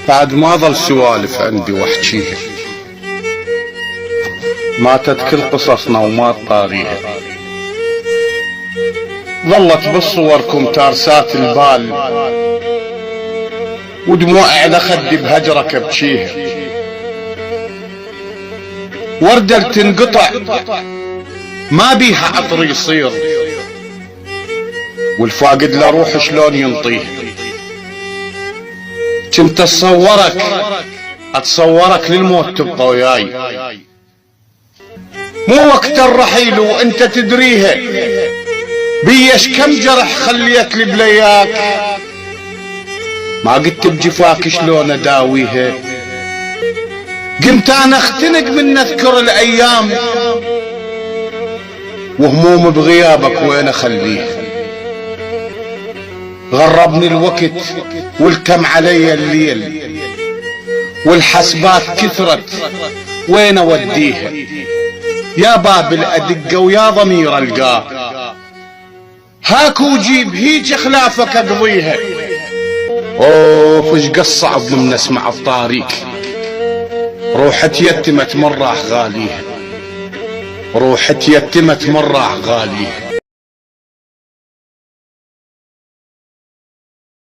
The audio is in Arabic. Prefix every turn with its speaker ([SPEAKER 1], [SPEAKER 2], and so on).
[SPEAKER 1] بعد ما ظل سوالف عندي واحجيها، ماتت كل قصصنا وما طاريها، ظلت بالصوركم تارسات البال، ودموعي على خدي بهجرك ابكيها. وردة تنقطع ما بيها عطر يصير، والفاقد لروح شلون ينطيه. كنت اتصورك للموت تبقى وياي، مو وقت الرحيل وانت تدريها، بيش كم جرح خليت لي بلياك، ما قلت بجفاك شلون اداويها. قمت انا اختنق من اذكر الايام، وهموم بغيابك وين اخليها. غربني الوقت والتم علي الليل، والحسبات كثرت وين اوديها. يا باب الادقه ويا ضمير القاه، هاك وجيب هيج خلافك اقضيها. اوف اش قصعب من اسمع الطاريق، روحتي يتمت مره غاليها، روحتي يتمت مره غاليها.